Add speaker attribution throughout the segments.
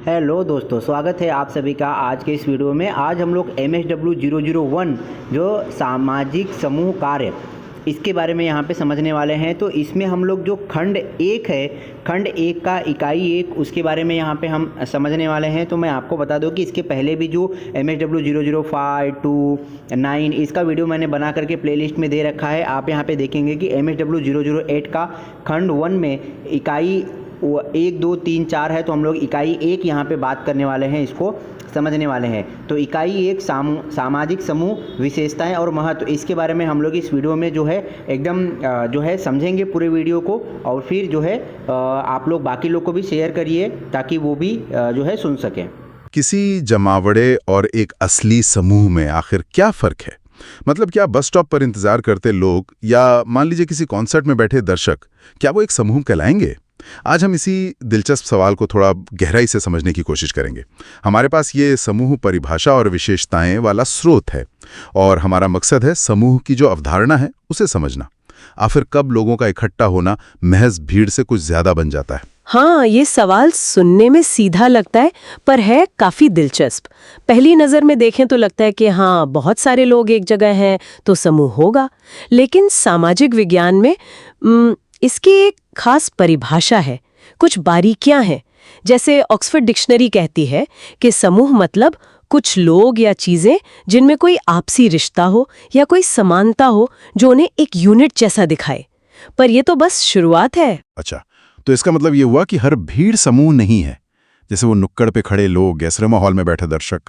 Speaker 1: Hello दोस्तों, स्वागत है आप सभी का आज के इस वीडियो में। आज हम लोग MSW001 जो सामाजिक समूह कार्य इसके बारे में यहाँ पे समझने वाले हैं। तो इसमें हम लोग जो खंड 1 है, खंड 1 का इकाई 1, उसके बारे में यहाँ पे हम समझने वाले हैं। तो मैं आपको बता दूँ कि इसके पहले भी जो MSW005, 2, 9 इसका वीडियो मैंने बना करके प्लेलिस्ट में दे रखा है। आप यहाँ पे देखेंगे कि MSW008 का खंड 1 में इकाई 1, 2, 3, 4 है। तो हम लोग इकाई 1 यहाँ पे बात करने वाले हैं, इसको समझने वाले हैं। तो इकाई 1 सामाजिक समूह विशेषताएं और महत्व, इसके बारे में हम लोग इस वीडियो में जो है एकदम जो है समझेंगे पूरे वीडियो को। और फिर जो है आप लोग बाकी लोग को भी शेयर करिए ताकि वो भी जो है सुन सकें।
Speaker 2: किसी जमावड़े और एक असली समूह में आखिर क्या फर्क है? मतलब क्या बस स्टॉप पर इंतजार करते लोग या मान लीजिए किसी कॉन्सर्ट में बैठे दर्शक, क्या वो एक समूह कहलाएंगे? आज हम इसी दिलचस्प सवाल को थोड़ा गहराई से समझने की कोशिश करेंगे। हमारे पास ये समूह परिभाषा और विशेषताएं वाला स्रोत है और हमारा मकसद है समूह की जो अवधारणा है उसे समझना। आखिर कब लोगों का इकट्ठा होना महज भीड़ से कुछ ज्यादा बन जाता है?
Speaker 3: हाँ, ये सवाल सुनने में सीधा लगता है पर है काफी दिलचस्प। पहली नजर में देखें तो लगता है कि हाँ, बहुत सारे लोग एक जगह हैं तो समूह होगा। लेकिन सामाजिक विज्ञान में इसकी एक खास परिभाषा है, कुछ बारीकियां हैं। जैसे ऑक्सफोर्ड डिक्शनरी कहती है कि समूह मतलब कुछ लोग या चीजें जिनमें कोई आपसी रिश्ता हो या कोई समानता हो जो उन्हें एक यूनिट जैसा दिखाए। पर यह तो बस शुरुआत है।
Speaker 2: अच्छा, तो इसका मतलब ये हुआ कि हर भीड़ समूह नहीं है। जैसे वो नुक्कड़ पे खड़े लोग या सिनेमा हॉल में बैठे दर्शक,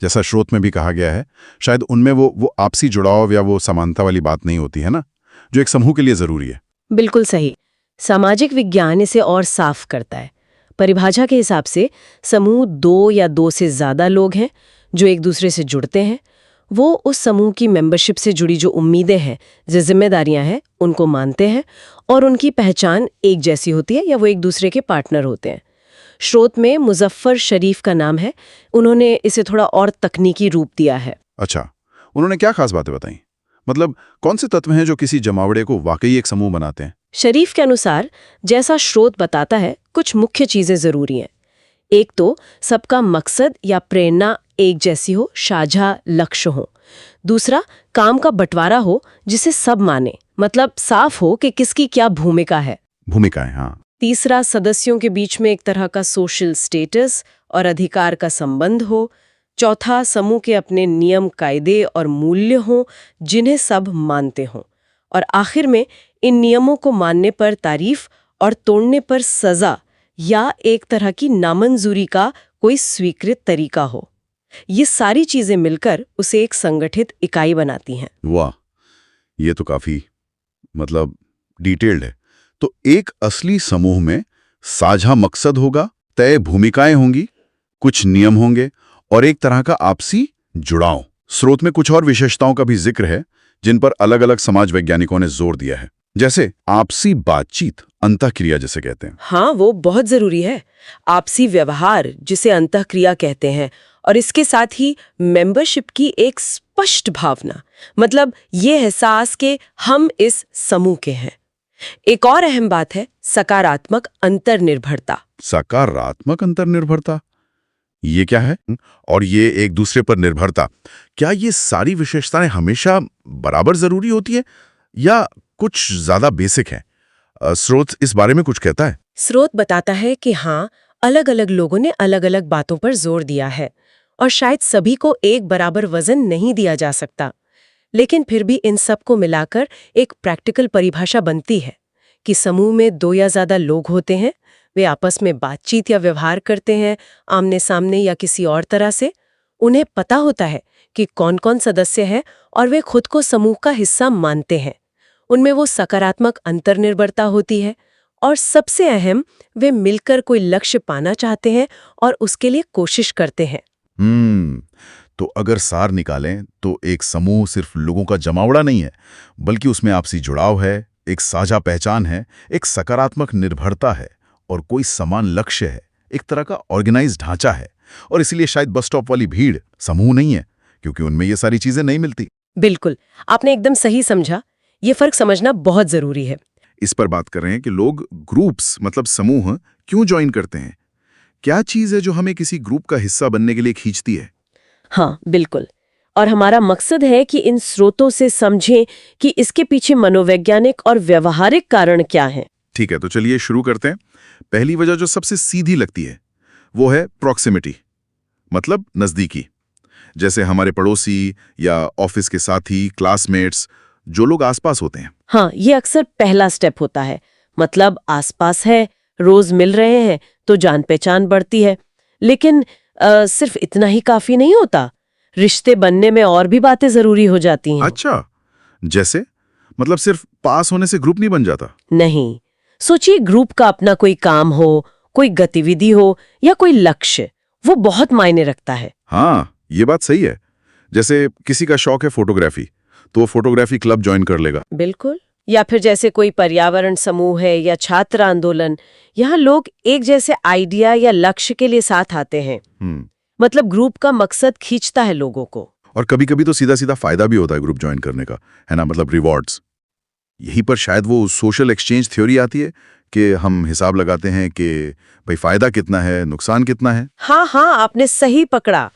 Speaker 2: जैसा स्रोत में भी कहा गया है, शायद उनमें वो आपसी जुड़ाव या वो समानता वाली बात नहीं होती है ना, जो एक समूह के लिए जरूरी है।
Speaker 3: बिल्कुल सही। सामाजिक विज्ञान इसे और साफ करता है। परिभाषा के हिसाब से समूह 2 या 2 से ज्यादा लोग हैं जो एक दूसरे से जुड़ते हैं। वो उस समूह की मेंबरशिप से जुड़ी जो उम्मीदें हैं, जो जिम्मेदारियां हैं, उनको मानते हैं और उनकी पहचान एक जैसी होती है या वो एक दूसरे के पार्टनर होते हैं। स्रोत में मुजफ्फर शरीफ का नाम है। उन्होंने इसे थोड़ा और तकनीकी रूप दिया है।
Speaker 2: अच्छा, उन्होंने क्या खास बातें बताई? मतलब कौन से तत्व हैं जो किसी जमावड़े को वाकई एक समूह बनाते हैं?
Speaker 3: शरीफ के अनुसार, जैसा स्रोत बताता है, कुछ मुख्य चीजें जरूरी हैं। एक तो सबका मकसद या प्रेरणा एक जैसी हो, साझा लक्ष्य हो। दूसरा, काम का बंटवारा हो जिसे सब माने, मतलब साफ हो कि किसकी क्या भूमिका है।
Speaker 2: भूमिकाएं, हाँ।
Speaker 3: तीसरा, सदस्यों के बीच में एक तरह का सोशल स्टेटस और अधिकार का संबंध हो। चौथा, समूह के अपने नियम, कायदे और मूल्य हों जिन्हें सब मानते हों। और आखिर में इन नियमों को मानने पर तारीफ और तोड़ने पर सजा या एक तरह की नामंजूरी का कोई स्वीकृत तरीका हो। ये सारी चीजें मिलकर उसे एक संगठित इकाई बनाती हैं।
Speaker 2: वाह, ये तो काफी डिटेल्ड है। तो एक असली समूह में साझा मकसद होगा, तय भूमिकाएं होंगी, कुछ नियम होंगे और एक तरह का आपसी जुड़ाव। स्रोत में कुछ और विशेषताओं का भी जिक्र है जिन पर अलग अलग समाज वैज्ञानिकों ने जोर दिया है, जैसे आपसी बातचीत, अंतःक्रिया जिसे कहते हैं।
Speaker 3: हाँ, वो बहुत जरूरी है। आपसी व्यवहार जिसे अंतःक्रिया कहते हैं, और इसके साथ ही मेंबरशिप की एक स्पष्ट भावना, मतलब ये एहसास कि हम इस समूह के हैं। एक और अहम बात है सकारात्मक अंतर्निर्भरता।
Speaker 2: सकारात्मक अंतर्निर्भरता, ये क्या है? और ये एक दूसरे पर निर्भरता, क्या ये सारी विशेषताएं हमेशा बराबर जरूरी होती है या कुछ ज्यादा बेसिक है? स्रोत इस बारे में कुछ कहता है?
Speaker 3: स्रोत बताता है कि हाँ, अलग अलग लोगों ने अलग अलग बातों पर जोर दिया है और शायद सभी को एक बराबर वजन नहीं दिया जा सकता। लेकिन फिर भी इन सब को मिलाकर एक प्रैक्टिकल परिभाषा बनती है कि समूह में 2 या ज्यादा लोग होते हैं, वे आपस में बातचीत या व्यवहार करते हैं, आमने सामने या किसी और तरह से। उन्हें पता होता है कि कौन कौन सदस्य हैं और वे खुद को समूह का हिस्सा मानते हैं। उनमें वो सकारात्मक अंतर्निर्भरता होती है और सबसे अहम, वे मिलकर कोई लक्ष्य पाना चाहते हैं और उसके लिए कोशिश करते हैं।
Speaker 2: तो अगर सार निकालें तो एक समूह सिर्फ लोगों का जमावड़ा नहीं है, बल्कि उसमें आपसी जुड़ाव है, एक साझा पहचान है, एक सकारात्मक निर्भरता है और कोई समान लक्ष्य है, एक तरह का ऑर्गेनाइज्ड ढांचा है। और इसलिए शायद बस स्टॉप वाली भीड़ समूह नहीं है, क्योंकि उनमें ये सारी चीजें नहीं मिलती।
Speaker 3: बिल्कुल, आपने एकदम सही समझा। ये फर्क समझना बहुत जरूरी है।
Speaker 2: इस पर बात कर रहे हैं कि लोग ग्रुप्स समूह क्यों ज्वाइन करते हैं। क्या चीज है जो हमें किसी ग्रुप का हिस्सा बनने के लिए खींचती है?
Speaker 3: हाँ, बिल्कुल। और हमारा मकसद है कि इन स्रोतों से समझें कि इसके पीछे मनोवैज्ञानिक और व्यवहारिक कारण क्या हैं।
Speaker 2: ठीक है, तो चलिए शुरू करते हैं। पहली वजह जो सबसे सीधी लगती है वो है प्रॉक्सिमिटी, मतलब नजदीकी। जैसे हमारे पड़ोसी या ऑफिस के साथी, क्लासमेट्स, जो लोग आसपास होते हैं।
Speaker 3: हाँ, ये अक्सर पहला स्टेप होता है। मतलब आसपास है, रोज मिल रहे हैं, तो जान पहचान बढ़ती है। लेकिन सिर्फ इतना ही काफी नहीं होता। रिश्ते बनने में और भी बातें जरूरी हो जाती हैं।
Speaker 2: अच्छा, जैसे मतलब सिर्फ पास होने से ग्रुप नहीं बन जाता?
Speaker 3: नहीं, सोचिए ग्रुप का अपना कोई काम हो, कोई गतिविधि हो या कोई लक्ष्य, वो बहुत मायने रखता है।
Speaker 2: हाँ, ये बात सही है। जैसे किसी का शौक है फोटोग्राफी, तो वो फोटोग्राफी क्लब ज्वाइन कर लेगा।
Speaker 3: बिल्कुल। या फिर जैसे कोई पर्यावरण समूह है या छात्र आंदोलन, यहाँ लोग एक जैसे आइडिया या लक्ष्य के लिए साथ आते हैं। मतलब ग्रुप का मकसद खींचता है लोगों को।
Speaker 2: और कभी कभी तो सीधा सीधा फायदा भी होता है ग्रुप ज्वाइन करने का, है ना, मतलब रिवॉर्ड्स। यहीं पर शायद वो सोशल एक्सचेंज थ्योरी आती है कि हम हिसाब लगाते हैं कि भाई फायदा कितना है, नुकसान कितना है।
Speaker 3: हाँ हाँ, आपने सही पकड़ा।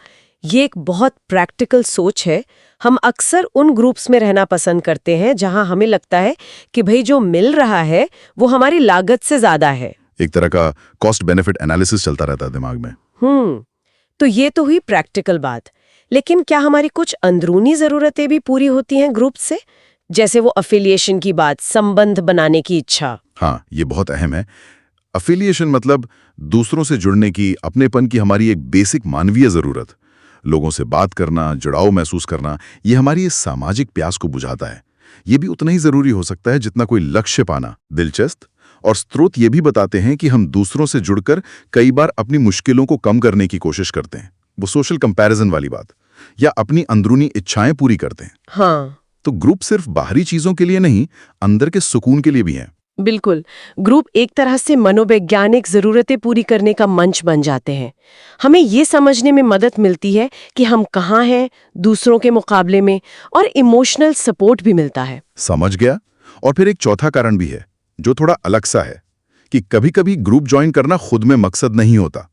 Speaker 3: ये एक बहुत प्रैक्टिकल सोच है। हम अक्सर उन ग्रुप्स में रहना पसंद करते हैं जहां हमें लगता है कि भाई जो मिल रहा है वो हमारी लागत से ज्यादा है।
Speaker 2: एक तरह का कॉस्ट बेनिफिट एनालिसिस चलता रहता है दिमाग में।
Speaker 3: तो ये तो हुई प्रैक्टिकल बात। लेकिन क्या हमारी कुछ अंदरूनी जरूरतें भी पूरी होती हैं ग्रुप से? जैसे वो अफिलिएशन की बात, संबंध बनाने की इच्छा।
Speaker 2: हाँ, ये बहुत अहम है। अफिलिएशन मतलब दूसरों से जुड़ने की, अपनेपन की हमारी एक बेसिक मानवीय जरूरत। लोगों से बात करना, जुड़ाव महसूस करना, ये हमारी इस सामाजिक प्यास को बुझाता है। ये भी उतना ही जरूरी हो सकता है जितना कोई लक्ष्य पाना। दिलचस्प। और स्रोत ये भी बताते हैं कि हम दूसरों से जुड़कर कई बार अपनी मुश्किलों को कम करने की कोशिश करते हैं, वो सोशल कंपैरिजन वाली बात, या अपनी अंदरूनी इच्छाएं पूरी करते हैं।
Speaker 3: हाँ,
Speaker 2: तो ग्रुप सिर्फ बाहरी चीजों के लिए नहीं, अंदर के सुकून के लिए भी है।
Speaker 3: बिल्कुल। ग्रुप एक तरह से मनोवैज्ञानिक जरूरतें पूरी करने का मंच बन जाते हैं। हमें ये समझने में मदद मिलती है कि हम कहाँ हैं दूसरों के मुकाबले में, और इमोशनल सपोर्ट भी मिलता है।
Speaker 2: समझ गया। और फिर एक चौथा कारण भी है जो थोड़ा अलग सा है, कि कभी-कभी ग्रुप ज्वाइन करना खुद में मकसद नहीं होता,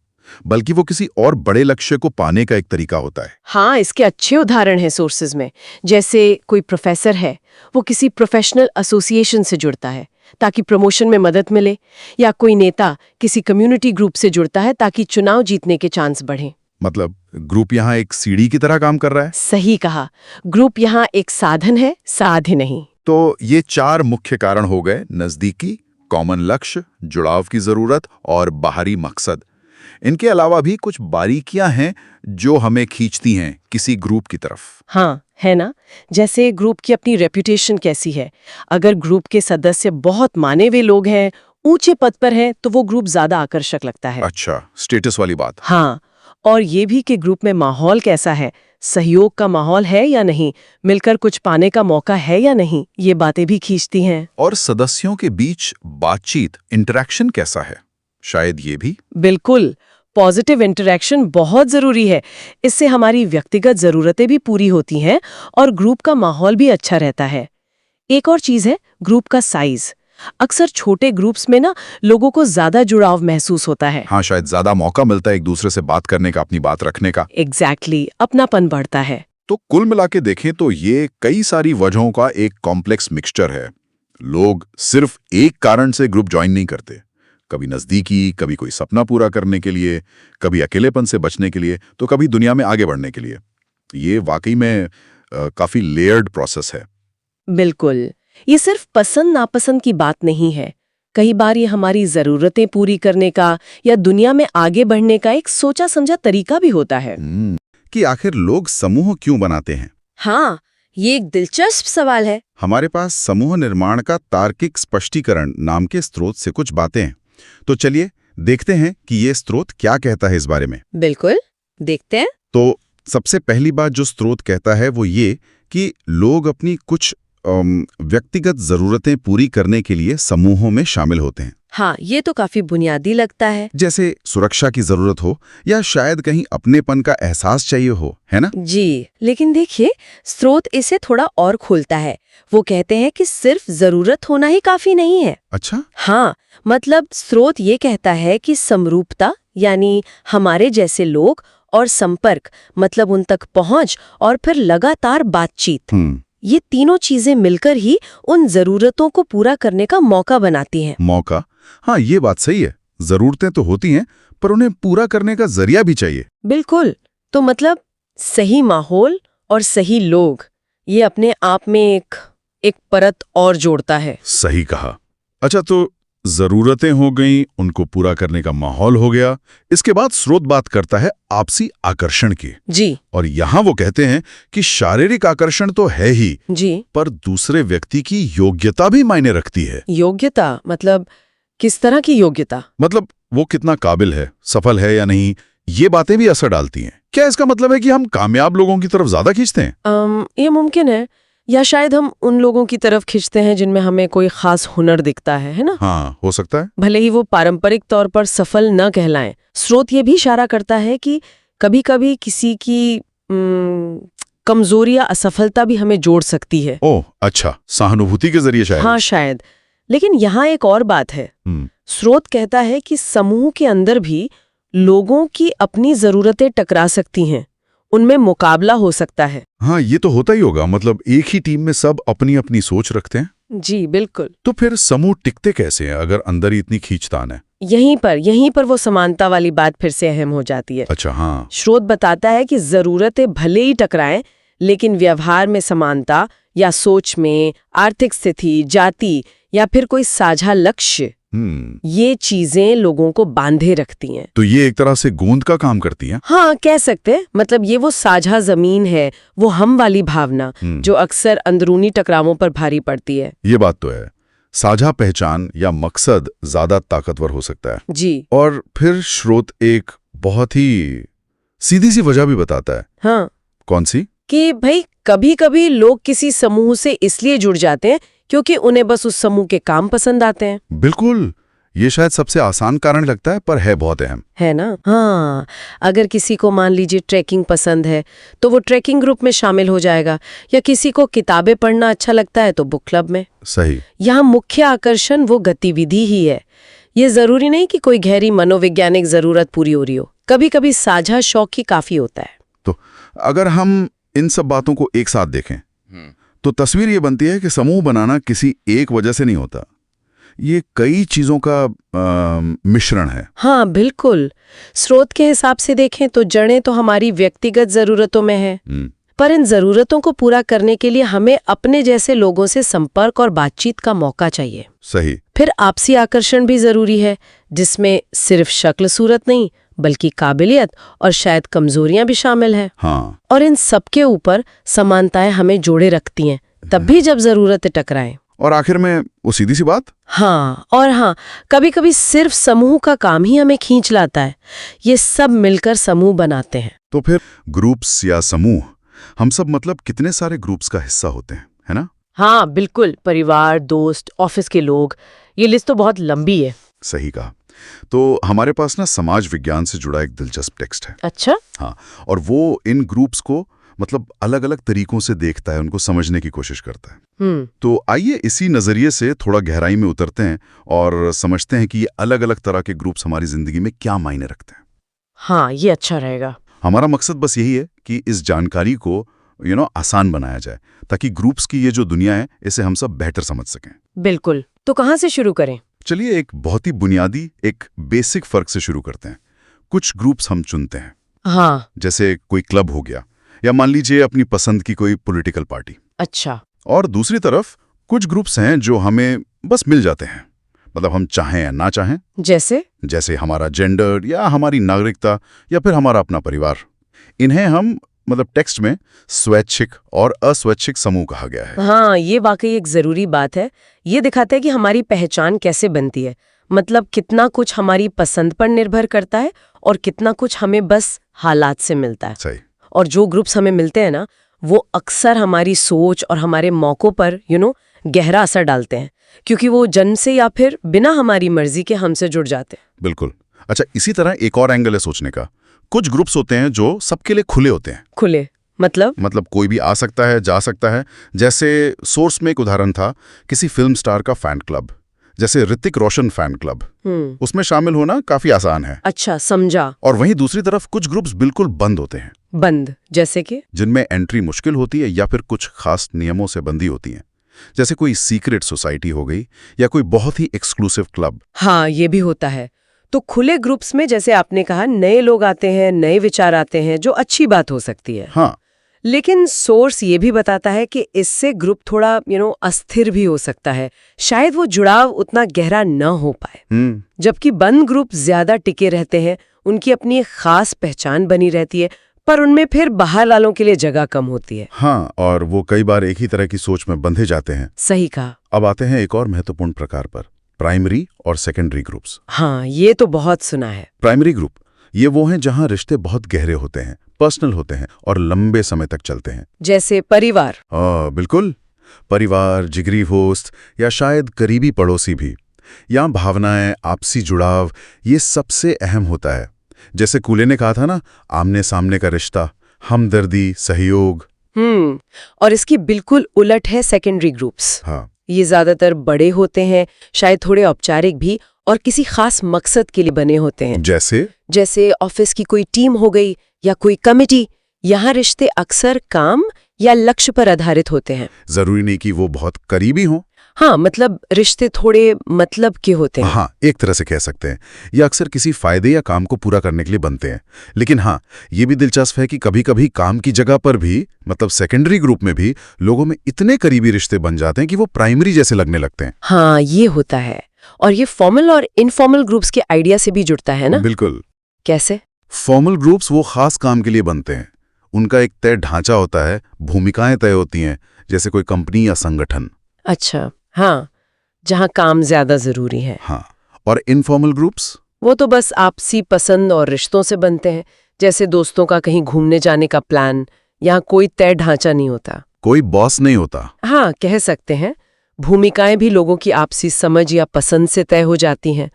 Speaker 2: बल्कि वो किसी और बड़े लक्ष्य को पाने का एक तरीका होता है।
Speaker 3: हाँ, इसके अच्छे उदाहरण हैं सोर्सेज में। जैसे कोई प्रोफेसर है, वो किसी प्रोफेशनल एसोसिएशन से जुड़ता है ताकि प्रमोशन में मदद मिले, या कोई नेता किसी कम्युनिटी ग्रुप से जुड़ता है ताकि चुनाव जीतने के चांस बढ़ें।
Speaker 2: मतलब ग्रुप यहाँ एक सीढ़ी की तरह काम कर रहा है।
Speaker 3: सही कहा। ग्रुप यहाँ एक साधन है, साध्य नहीं।
Speaker 2: तो ये 4 मुख्य कारण हो गए: नजदीकी, कॉमन लक्ष्य, जुड़ाव की जरूरत और बाहरी मकसद। इनके अलावा भी कुछ बारीकियां हैं जो हमें खींचती हैं किसी ग्रुप की तरफ।
Speaker 3: हाँ, है ना। जैसे ग्रुप की अपनी रेपुटेशन कैसी है। अगर ग्रुप के सदस्य बहुत माने हुए लोग हैं, ऊंचे पद पर हैं, तो वो ग्रुप ज्यादा आकर्षक लगता है।
Speaker 2: अच्छा, स्टेटस वाली बात।
Speaker 3: हाँ, और ये भी कि ग्रुप में माहौल कैसा है, सहयोग का माहौल है या नहीं, मिलकर कुछ पाने का मौका है या नहीं, ये बातें भी खींचती हैं।
Speaker 2: और सदस्यों के बीच बातचीत, इंटरेक्शन कैसा है, शायद ये भी।
Speaker 3: बिल्कुल, पॉजिटिव इंटरेक्शन बहुत जरूरी है। इससे हमारी व्यक्तिगत जरूरतें भी पूरी होती हैं और ग्रुप का माहौल भी अच्छा रहता है। एक और चीज है ग्रुप का साइज। अक्सर छोटे ग्रुप्स में ना लोगों को ज्यादा जुड़ाव महसूस होता है।
Speaker 2: हाँ, शायद ज्यादा मौका मिलता है एक दूसरे से बात करने का, अपनी बात रखने का।
Speaker 3: एग्जैक्टली, अपनापन बढ़ता है।
Speaker 2: तो कुल मिला के देखें तो ये कई सारी वजहों का एक कॉम्प्लेक्स मिक्सचर है। लोग सिर्फ एक कारण से ग्रुप ज्वाइन नहीं करते। कभी नजदीकी, कभी कोई सपना पूरा करने के लिए, कभी अकेलेपन से बचने के लिए, तो कभी दुनिया में आगे बढ़ने के लिए। ये वाकई में काफी लेयर्ड प्रोसेस है।
Speaker 3: बिल्कुल, ये सिर्फ पसंद नापसंद की बात नहीं है। कई बार ये हमारी जरूरतें पूरी करने का या दुनिया में आगे बढ़ने का एक सोचा समझा तरीका भी होता है।
Speaker 2: कि आखिर लोग समूह क्यों बनाते हैं?
Speaker 3: हाँ, ये एक दिलचस्प सवाल है।
Speaker 2: हमारे पास समूह निर्माण का तार्किक स्पष्टीकरण नाम के स्रोत से कुछ बातें हैं। तो चलिए देखते हैं कि ये स्रोत क्या कहता है इस बारे में।
Speaker 3: बिल्कुल, देखते हैं।
Speaker 2: तो सबसे पहली बात जो स्रोत कहता है वो ये कि लोग अपनी कुछ व्यक्तिगत जरूरतें पूरी करने के लिए समूहों में शामिल होते हैं।
Speaker 3: हाँ, ये तो काफी बुनियादी लगता है।
Speaker 2: जैसे सुरक्षा की जरूरत हो या शायद कहीं अपनेपन का एहसास चाहिए हो, है ना?
Speaker 3: जी, लेकिन देखिए स्रोत इसे थोड़ा और खोलता है। वो कहते हैं कि सिर्फ जरूरत होना ही काफी नहीं है।
Speaker 2: अच्छा।
Speaker 3: हाँ, मतलब स्रोत ये कहता है कि समरूपता यानी हमारे जैसे लोग, और संपर्क मतलब उन तक पहुंच, और फिर लगातार बातचीत। ये तीनों चीजें मिलकर ही उन जरूरतों को पूरा करने का मौका बनाती हैं।
Speaker 2: मौका, हाँ ये बात सही है। जरूरतें तो होती हैं, पर उन्हें पूरा करने का जरिया भी चाहिए।
Speaker 3: बिल्कुल। तो मतलब सही माहौल और सही लोग, ये अपने आप में एक परत और जोड़ता है।
Speaker 2: सही कहा। अच्छा, तो जरूरतें हो गईं, उनको पूरा करने का माहौल हो गया। इसके बाद स्रोत बात करता है आपसी आकर्षण की।
Speaker 3: जी
Speaker 2: और यहाँ वो कहते हैं कि शारीरिक आकर्षण तो है ही,
Speaker 3: जी।
Speaker 2: पर दूसरे व्यक्ति की योग्यता भी मायने रखती है।
Speaker 3: योग्यता मतलब किस तरह की योग्यता?
Speaker 2: मतलब वो कितना काबिल है, सफल है या नहीं, ये बातें भी असर डालती हैं। क्या इसका मतलब है कि हम कामयाब लोगों की तरफ ज्यादा खींचते हैं?
Speaker 3: ये मुमकिन है, या शायद हम उन लोगों की तरफ खींचते हैं जिनमें हमें कोई खास हुनर दिखता है ना?
Speaker 2: हाँ, हो सकता है।
Speaker 3: भले ही वो पारंपरिक तौर पर सफल न कहलाएं। स्रोत ये भी इशारा करता है कि कभी-कभी किसी की कमजोरी या असफलता भी हमें जोड़ सकती है।
Speaker 2: ओह अच्छा, सहानुभूति के जरिए शायद।
Speaker 3: हाँ शायद। लेकिन यहाँ एक और बात है। स्रोत कहता है कि समूह के अंदर भी लोगों की अपनी जरूरतें टकरा सकती हैं, उनमें मुकाबला हो सकता है।
Speaker 2: हाँ, ये तो होता ही होगा। मतलब एक ही टीम में सब अपनी अपनी सोच रखते हैं।
Speaker 3: जी बिल्कुल।
Speaker 2: तो फिर समूह टिकते कैसे हैं अगर अंदर ही इतनी खींचतान है?
Speaker 3: यहीं पर वो समानता वाली बात फिर से अहम हो जाती है।
Speaker 2: अच्छा हाँ।
Speaker 3: स्रोत बताता है कि जरूरतें भले ही टकराएं, लेकिन व्यवहार में समानता, या सोच में, आर्थिक स्थिति, जाति, या फिर कोई साझा लक्ष्य, ये चीजें लोगों को बांधे रखती हैं।
Speaker 2: तो ये एक तरह से गोंद का काम करती हैं?
Speaker 3: हाँ कह सकते हैं। मतलब ये वो साझा जमीन है, वो हम वाली भावना जो अक्सर अंदरूनी टकरावों पर भारी पड़ती है।
Speaker 2: ये बात तो है। साझा पहचान या मकसद ज्यादा ताकतवर हो सकता है।
Speaker 3: जी।
Speaker 2: और फिर स्रोत एक बहुत ही सीधी सी वजह भी बताता है।
Speaker 3: हाँ।
Speaker 2: कौन सी?
Speaker 3: कि भाई कभी कभी लोग किसी समूह से इसलिए जुड़ जाते हैं क्योंकि उन्हें बस उस समूह के काम पसंद आते हैं।
Speaker 2: बिल्कुल। ये शायद सबसे आसान कारण लगता है, पर है बहुत अहम।
Speaker 3: है ना? हाँ, अगर किसी को मान लीजिए ट्रैकिंग पसंद है तो वो ट्रैकिंग ग्रुप में शामिल हो जाएगा, या किसी को किताबें पढ़ना अच्छा लगता है तो बुक क्लब में।
Speaker 2: सही।
Speaker 3: यहाँ मुख्य आकर्षण वो गतिविधि ही है। ये जरूरी नहीं कि कोई गहरी मनोवैज्ञानिक जरूरत पूरी हो रही हो, कभी कभी साझा शौक ही काफी होता है।
Speaker 2: तो अगर हम इन सब बातों को एक साथ देखें तो तस्वीर ये बनती है कि समूह बनाना किसी एक वजह से नहीं होता, ये कई चीजों का मिश्रण है।
Speaker 3: हाँ बिल्कुल। स्रोत के हिसाब से देखें तो जड़ें तो हमारी व्यक्तिगत जरूरतों में है, पर इन जरूरतों को पूरा करने के लिए हमें अपने जैसे लोगों से संपर्क और बातचीत का मौका चाहिए।
Speaker 2: सही।
Speaker 3: फिर आपसी आकर्षण भी जरूरी है, जिसमें सिर्फ शक्ल सूरत नहीं बल्कि काबिलियत और शायद कमजोरियां भी शामिल हैं।
Speaker 2: हाँ।
Speaker 3: और इन सबके ऊपर समानताएं हमें जोड़े रखती हैं, तब भी जब जरूरतें टकराएं।
Speaker 2: और आखिर में वो सीधी सी बात।
Speaker 3: हाँ, और हाँ, कभी कभी सिर्फ समूह का काम ही हमें खींच लाता है। ये सब मिलकर समूह बनाते हैं।
Speaker 2: तो फिर ग्रुप्स या समूह, हम सब मतलब कितने सारे ग्रुप्स का हिस्सा होते हैं, है ना?
Speaker 3: हाँ बिल्कुल। परिवार, दोस्त, ऑफिस के लोग, ये लिस्ट तो बहुत लंबी है।
Speaker 2: सही कहा। तो हमारे पास ना समाज विज्ञान से जुड़ा एक दिलचस्प टेक्स्ट है।
Speaker 3: अच्छा।
Speaker 2: हाँ, और वो इन ग्रुप्स को मतलब अलग अलग तरीकों से देखता है, उनको समझने की कोशिश करता है। तो आइए इसी नजरिए से थोड़ा गहराई में उतरते हैं और समझते हैं कि ये अलग अलग तरह के ग्रुप्स हमारी जिंदगी में क्या मायने रखते हैं।
Speaker 3: हाँ, ये अच्छा रहेगा।
Speaker 2: हमारा मकसद बस यही है कि इस जानकारी को आसान बनाया जाए, ताकि ग्रुप्स की ये जो दुनिया है इसे हम सब बेहतर समझ सकें।
Speaker 3: बिल्कुल। तो कहाँ से शुरू करें?
Speaker 2: चलिए एक बहुत ही बुनियादी, एक बेसिक फर्क से शुरू करते हैं। कुछ ग्रुप्स हम चुनते हैं।
Speaker 3: हाँ।
Speaker 2: जैसे कोई क्लब हो गया, या मान लीजिए अपनी पसंद की कोई पॉलिटिकल पार्टी।
Speaker 3: अच्छा।
Speaker 2: और दूसरी तरफ कुछ ग्रुप्स हैं जो हमें बस मिल जाते हैं, मतलब हम चाहें या ना चाहें। जैसे हमारा जेंडर, या हमारी नागरिकता, या फिर हमारा अपना परिवार। इन्हें हम मतलब टेक्स्ट में स्वैच्छिक और अस्वैच्छिक समूह कहा गया है।
Speaker 3: हाँ, ये वाकई एक जरूरी बात है। ये दिखाता है कि हमारी पहचान कैसे बनती है, मतलब कितना कुछ हमारी पसंद पर निर्भर करता है और कितना कुछ हमें बस हालात से मिलता है।
Speaker 2: सही।
Speaker 3: और जो ग्रुप्स हमें मिलते हैं ना, वो अक्सर हमारी सोच और हमारे मौकों पर गहरा असर डालते हैं, क्योंकि वो जन्म से या फिर बिना हमारी मर्जी के हमसे जुड़ जाते हैं।
Speaker 2: बिल्कुल। अच्छा, इसी तरह एक और एंगल है सोचने का। कुछ ग्रुप्स होते हैं जो सबके लिए खुले होते हैं।
Speaker 3: खुले मतलब
Speaker 2: कोई भी आ सकता है, जा सकता है। जैसे सोर्स में एक उदाहरण था किसी फिल्म स्टार का फैन क्लब, जैसे ऋतिक रोशन फैन क्लब, उसमें शामिल होना काफी आसान है।
Speaker 3: अच्छा, समझा।
Speaker 2: और वहीं दूसरी तरफ कुछ ग्रुप्स बिल्कुल बंद होते हैं।
Speaker 3: बंद जैसे कि?
Speaker 2: जिनमें एंट्री मुश्किल होती है या फिर कुछ खास नियमों से बंधी होती हैं। जैसे कोई सीक्रेट सोसाइटी हो गई या कोई बहुत ही एक्सक्लूसिव क्लब।
Speaker 3: हाँ, ये भी होता है। तो खुले ग्रुप्स में जैसे आपने कहा नए लोग आते हैं, नए विचार आते हैं, जो अच्छी बात हो सकती है।
Speaker 2: हाँ,
Speaker 3: लेकिन सोर्स ये भी बताता है कि इससे ग्रुप थोड़ा अस्थिर भी हो सकता है। शायद वो जुड़ाव उतना गहरा न हो पाए। जबकि बंद ग्रुप ज्यादा टिके रहते हैं, उनकी अपनी खास पहचान बनी रहती है, पर उनमें फिर बाहर वालों के लिए जगह कम होती है।
Speaker 2: हाँ, और वो कई बार एक ही तरह की सोच में बंधे जाते हैं।
Speaker 3: सही कहा।
Speaker 2: अब आते हैं एक और महत्वपूर्ण प्रकार पर, प्राइमरी और सेकेंडरी ग्रुप्स।
Speaker 3: हाँ, ये तो बहुत सुना है।
Speaker 2: प्राइमरी ग्रुप ये वो हैं जहां रिश्ते बहुत गहरे होते हैं, पर्सनल होते हैं और लंबे समय तक चलते हैं।
Speaker 3: जैसे परिवार।
Speaker 2: बिल्कुल, परिवार, जिगरी दोस्त या शायद करीबी पड़ोसी भी। यहाँ भावनाएं, आपसी जुड़ाव, ये सबसे अहम होता है। जैसे कूले ने कहा था ना, आमने सामने का रिश्ता, हमदर्दी, सहयोग।
Speaker 3: और इसकी बिल्कुल उलट है सेकेंडरी ग्रुप्स।
Speaker 2: हाँ,
Speaker 3: ये ज्यादातर बड़े होते हैं, शायद थोड़े औपचारिक भी, और किसी खास मकसद के लिए बने होते हैं। जैसे ऑफिस की कोई टीम हो गई या कोई कमेटी। यहाँ रिश्ते अक्सर काम या लक्ष्य पर आधारित होते हैं।
Speaker 2: जरूरी नहीं कि वो बहुत करीबी हों।
Speaker 3: हाँ, मतलब रिश्ते थोड़े मतलब के होते हैं।
Speaker 2: हाँ, एक तरह से कह सकते हैं। ये अक्सर किसी फायदे या काम को पूरा करने के लिए बनते हैं। लेकिन हाँ, ये भी दिलचस्प है कि कभी-कभी काम की जगह पर भी, मतलब सेकेंडरी ग्रुप में भी, लोगों में इतने करीबी रिश्ते बन जाते हैं कि वो प्राइमरी जैसे लगने लगते हैं।
Speaker 3: हाँ, ये होता है। और ये फॉर्मल और इनफॉर्मल ग्रुप्स के आइडिया से भी जुड़ता है ना?
Speaker 2: बिल्कुल।
Speaker 3: कैसे?
Speaker 2: फॉर्मल ग्रुप्स वो खास काम के लिए बनते हैं। उनका एक तय ढांचा होता है, भूमिकाएं तय होती हैं, जैसे कोई कंपनी या संगठन।
Speaker 3: अच्छा, हाँ, जहाँ काम ज्यादा जरूरी है।
Speaker 2: हाँ, और इनफॉर्मल ग्रुप्स
Speaker 3: वो तो बस आपसी पसंद और रिश्तों से बनते हैं, जैसे दोस्तों का कहीं घूमने जाने का प्लान। यहाँ कोई तय ढांचा नहीं होता,
Speaker 2: कोई बॉस नहीं होता।
Speaker 3: हाँ, कह सकते हैं। भूमिकाएं भी लोगों की आपसी समझ या पसंद से तय हो जाती हैं।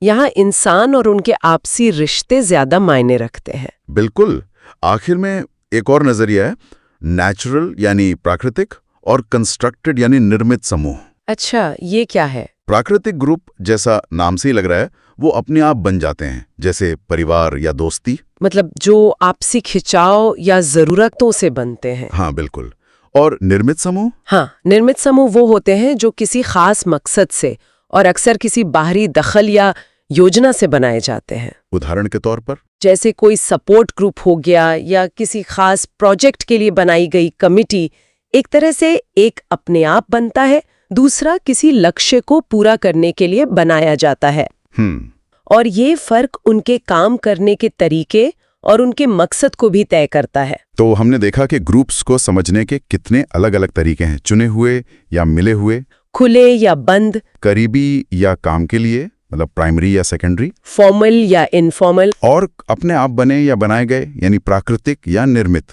Speaker 3: यहाँ इंसान और उनके आपसी रिश्ते ज्यादा मायने रखते हैं।
Speaker 2: बिल्कुल। आखिर में एक और नजरिया है, नेचुरल यानी प्राकृतिक और कंस्ट्रक्टेड यानी निर्मित समूह।
Speaker 3: अच्छा, ये क्या है?
Speaker 2: प्राकृतिक ग्रुप, जैसा नाम से ही लग रहा है, वो अपने आप बन जाते हैं, जैसे परिवार या दोस्ती।
Speaker 3: मतलब जो आपसी खिंचाव या जरूरतों से बनते हैं।
Speaker 2: हाँ, बिल्कुल। और निर्मित समूह?
Speaker 3: हाँ, निर्मित समूह वो होते हैं जो किसी खास मकसद से और अक्सर किसी बाहरी दखल या योजना से बनाए जाते हैं।
Speaker 2: उदाहरण के तौर पर?
Speaker 3: जैसे कोई सपोर्ट ग्रुप हो गया या किसी खास प्रोजेक्ट के लिए बनाई गई कमिटी। एक तरह से एक अपने आप बनता है, दूसरा किसी लक्ष्य को पूरा करने के लिए बनाया जाता है। और ये फर्क उनके काम करने के तरीके और उनके मकसद को भी तय करता है।
Speaker 2: तो हमने देखा कि ग्रुप्स को समझने के कितने अलग-अलग तरीके हैं, चुने हुए या मिले हुए,
Speaker 3: खुले या बंद,
Speaker 2: करीबी या काम के लिए, मतलब प्राइमरी या सेकेंडरी,
Speaker 3: फॉर्मल या इनफॉर्मल,
Speaker 2: और अपने आप बने या बनाए गए यानी प्राकृतिक या निर्मित।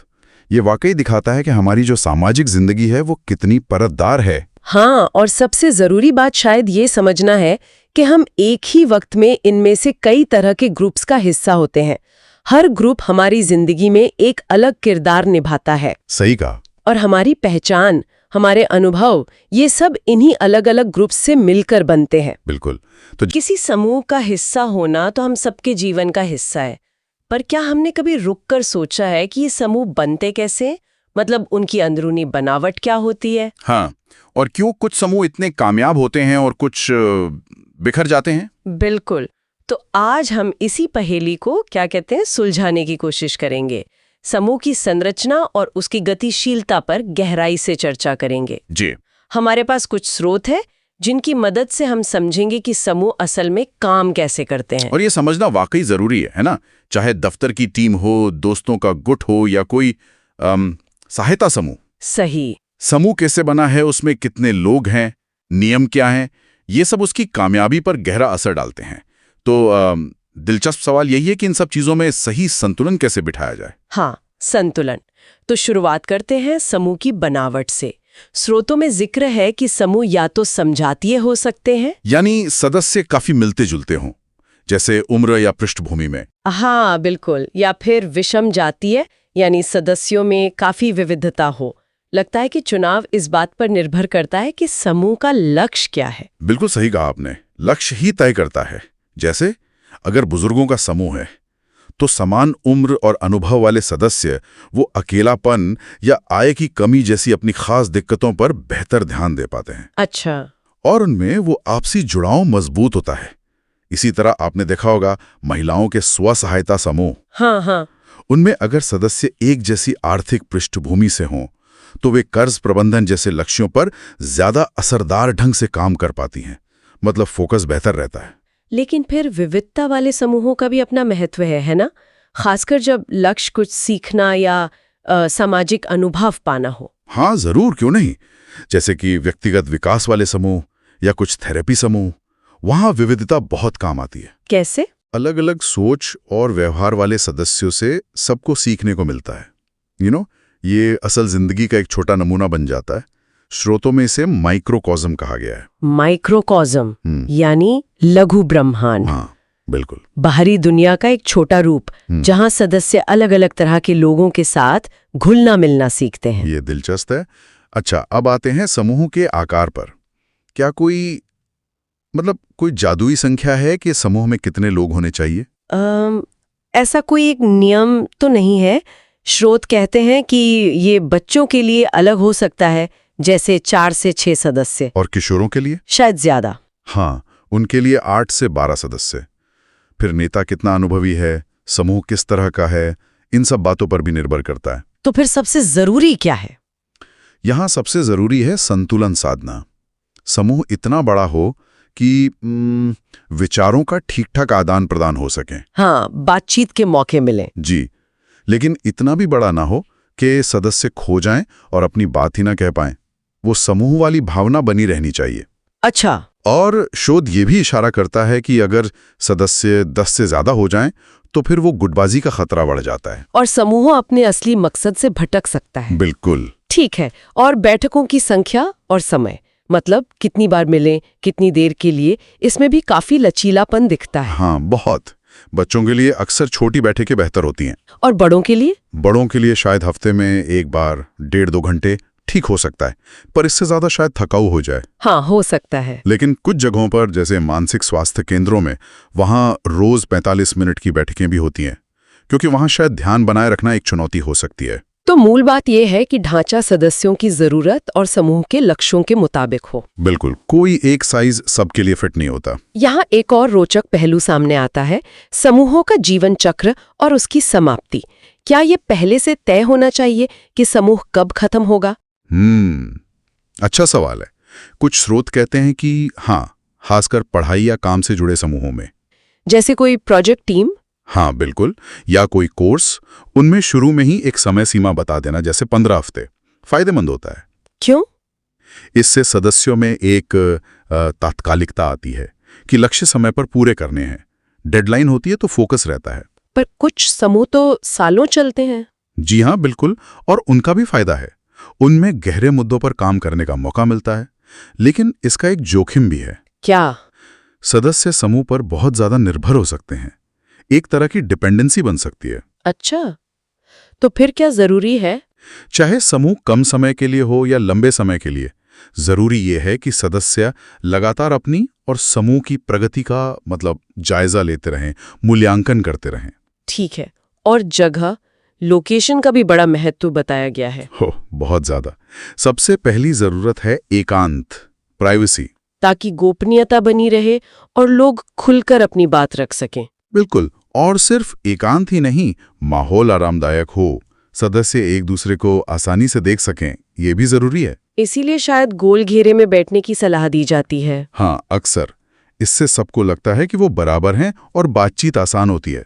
Speaker 2: ये वाकई दिखाता है कि हमारी जो सामाजिक जिंदगी है वो कितनी परतदार है।
Speaker 3: हाँ, और सबसे जरूरी बात शायद ये समझना है कि हम एक ही वक्त में इनमें से कई तरह के ग्रुप्स का हिस्सा होते हैं। हर ग्रुप हमारी जिंदगी में एक अलग किरदार निभाता है।
Speaker 2: सही कहा।
Speaker 3: और हमारी पहचान, हमारे अनुभव, ये सब इन्हीं अलग अलग ग्रुप्स से मिलकर बनते हैं।
Speaker 2: बिल्कुल। तो
Speaker 3: किसी समूह का हिस्सा होना तो हम सबके जीवन का हिस्सा है, पर क्या हमने कभी रुककर सोचा है कि ये समूह बनते कैसे? मतलब उनकी अंदरूनी बनावट क्या होती है?
Speaker 2: हाँ, और क्यों कुछ समूह इतने कामयाब होते हैं और कुछ बिखर जाते हैं?
Speaker 3: बिल्कुल। तो आज हम इसी पहेली को क्या कहते हैं सुलझाने की कोशिश करेंगे। समूह की संरचना और उसकी गतिशीलता पर गहराई से चर्चा करेंगे।
Speaker 2: जी।
Speaker 3: हमारे पास कुछ स्रोत है जिनकी मदद से हम समझेंगे कि समूह असल में काम कैसे करते हैं।
Speaker 2: और ये समझना वाकई जरूरी है ना? चाहे दफ्तर की टीम हो, दोस्तों का गुट हो या कोई सहायता समूह।
Speaker 3: सही।
Speaker 2: समूह कैसे बना है, उसमें कितने लोग हैं, नियम क्या हैं, ये सब उसकी कामयाबी पर गहरा असर डालते हैं। तो दिलचस्प सवाल यही है कि इन सब चीजों में सही संतुलन कैसे बिठाया जाए।
Speaker 3: हाँ, संतुलन। तो शुरुआत करते हैं समूह की बनावट से। स्रोतों में जिक्र है कि समूह या तो समझातीय हो सकते हैं,
Speaker 2: यानी सदस्य काफी मिलते जुलते हों, जैसे उम्र या पृष्ठभूमि में।
Speaker 3: हाँ बिल्कुल, या फिर विषम जातीय, यानी सदस्यों में काफी विविधता हो, लगता है कि चुनाव इस बात पर निर्भर करता है कि समूह का लक्ष्य क्या है।
Speaker 2: बिल्कुल सही कहा आपने, लक्ष्य ही तय करता है। जैसे अगर बुजुर्गों का समूह है तो समान उम्र और अनुभव वाले सदस्य वो अकेलापन या आय की कमी जैसी अपनी खास दिक्कतों पर बेहतर ध्यान दे पाते हैं।
Speaker 3: अच्छा।
Speaker 2: और उनमें वो आपसी जुड़ाव मजबूत होता है। इसी तरह आपने देखा होगा महिलाओं के स्व सहायता समूह,
Speaker 3: हाँ हाँ।
Speaker 2: उनमें अगर सदस्य एक जैसी आर्थिक पृष्ठभूमि से हों तो वे कर्ज प्रबंधन जैसे लक्ष्यों पर ज्यादा असरदार ढंग से काम कर पाती हैं। मतलब फोकस बेहतर रहता है।
Speaker 3: लेकिन फिर विविधता वाले समूहों का भी अपना महत्व है ना? खासकर जब लक्ष्य कुछ सीखना या सामाजिक अनुभव पाना हो।
Speaker 2: हाँ जरूर, क्यों नहीं। जैसे कि व्यक्तिगत विकास वाले समूह या कुछ थेरेपी समूह, वहां विविधता बहुत काम आती है।
Speaker 3: कैसे?
Speaker 2: अलग अलग सोच और व्यवहार वाले सदस्यों से सबको सीखने को मिलता है। ये असल जिंदगी का एक छोटा नमूना बन जाता है। स्रोतों में इसे माइक्रोकॉज्म कहा गया है।
Speaker 3: माइक्रोकॉज्म यानी लघु ब्रह्मांड।
Speaker 2: हाँ बिल्कुल।
Speaker 3: बाहरी दुनिया का एक छोटा रूप जहां सदस्य अलग अलग तरह के लोगों के साथ घुलना मिलना सीखते हैं।
Speaker 2: ये दिलचस्प है। अच्छा, अब आते हैं समूह के आकार पर। क्या कोई जादुई संख्या है कि समूह में कितने लोग होने चाहिए?
Speaker 3: ऐसा कोई एक नियम तो नहीं है। स्रोत कहते हैं कि ये बच्चों के लिए अलग हो सकता है, जैसे 4 से 6 सदस्य।
Speaker 2: और किशोरों के लिए?
Speaker 3: शायद ज्यादा।
Speaker 2: हाँ, उनके लिए 8 से 12 सदस्य। फिर नेता कितना अनुभवी है, समूह किस तरह का है, इन सब बातों पर भी निर्भर करता है।
Speaker 3: तो फिर सबसे जरूरी क्या है?
Speaker 2: यहां सबसे जरूरी है संतुलन साधना। समूह इतना बड़ा हो कि विचारों का ठीक ठाक आदान प्रदान हो सके।
Speaker 3: हाँ, बातचीत के मौके मिले।
Speaker 2: जी, लेकिन इतना भी बड़ा ना हो कि सदस्य खो जाएं और अपनी बात ही ना कह पाएं। वो समूह वाली भावना बनी रहनी चाहिए।
Speaker 3: अच्छा।
Speaker 2: और शोध ये भी इशारा करता है कि अगर सदस्य 10 से ज्यादा हो जाएं तो फिर वो गुटबाजी का खतरा बढ़ जाता है
Speaker 3: और समूह अपने असली मकसद से भटक सकता है।
Speaker 2: बिल्कुल
Speaker 3: ठीक है। और बैठकों की संख्या और समय, मतलब कितनी बार मिलें, कितनी देर के लिए, इसमें भी काफी लचीलापन दिखता है।
Speaker 2: हाँ, बहुत। बच्चों के लिए अक्सर छोटी बैठकें बेहतर होती हैं।
Speaker 3: और बड़ों के लिए?
Speaker 2: बड़ों के लिए शायद हफ्ते में एक बार 1.5-2 घंटे ठीक हो सकता है, पर इससे ज्यादा शायद थकाऊ हो जाए।
Speaker 3: हाँ, हो सकता है।
Speaker 2: लेकिन कुछ जगहों पर जैसे मानसिक स्वास्थ्य केंद्रों में वहां रोज 45 मिनट की बैठकें भी होती हैं, क्योंकि वहां शायद ध्यान बनाए रखना एक चुनौती हो सकती है।
Speaker 3: तो मूल बात यह है कि ढांचा सदस्यों की जरूरत और समूह के लक्ष्यों के मुताबिक हो।
Speaker 2: बिल्कुल, कोई एक साइज सबके लिए फिट नहीं होता।
Speaker 3: यहाँ एक और रोचक पहलू सामने आता है, समूहों का जीवन चक्र और उसकी समाप्ति। क्या ये पहले से तय होना चाहिए कि समूह कब खत्म होगा?
Speaker 2: अच्छा सवाल है। कुछ स्रोत कहते हैं कि हाँ, खासकर पढ़ाई या काम से जुड़े समूहों में।
Speaker 3: जैसे कोई प्रोजेक्ट टीम?
Speaker 2: हाँ बिल्कुल, या कोई कोर्स, उनमें शुरू में ही एक समय सीमा बता देना, जैसे 15 हफ्ते, फायदेमंद होता है।
Speaker 3: क्यों?
Speaker 2: इससे सदस्यों में एक तात्कालिकता आती है कि लक्ष्य समय पर पूरे करने हैं। डेडलाइन होती है तो फोकस रहता है।
Speaker 3: पर कुछ समूह तो सालों चलते हैं।
Speaker 2: जी हाँ बिल्कुल, और उनका भी फायदा है। उनमें गहरे मुद्दों पर काम करने का मौका मिलता है। लेकिन इसका एक जोखिम भी है।
Speaker 3: क्या?
Speaker 2: सदस्य समूह पर बहुत ज्यादा निर्भर हो सकते हैं। एक तरह की डिपेंडेंसी बन सकती है।
Speaker 3: अच्छा, तो फिर क्या जरूरी है?
Speaker 2: चाहे समूह कम समय के लिए हो या लंबे समय के लिए, जरूरी यह है कि सदस्य लगातार अपनी और समूह की प्रगति का जायजा लेते रहें, मूल्यांकन करते रहें।
Speaker 3: ठीक है। और जगह, लोकेशन का भी बड़ा महत्व बताया गया है।
Speaker 2: बहुत ज्यादा। सबसे पहली जरूरत है एकांत, प्राइवेसी,
Speaker 3: ताकि गोपनीयता बनी रहे और लोग खुलकर अपनी बात रख सकें।
Speaker 2: बिल्कुल। और सिर्फ एकांत ही नहीं, माहौल आरामदायक हो, सदस्य एक दूसरे को आसानी से देख सकें, ये भी जरूरी है।
Speaker 3: इसीलिए शायद गोल घेरे में बैठने की सलाह दी जाती है।
Speaker 2: हाँ, अक्सर। इससे सबको लगता है कि वो बराबर हैं और बातचीत आसान होती है।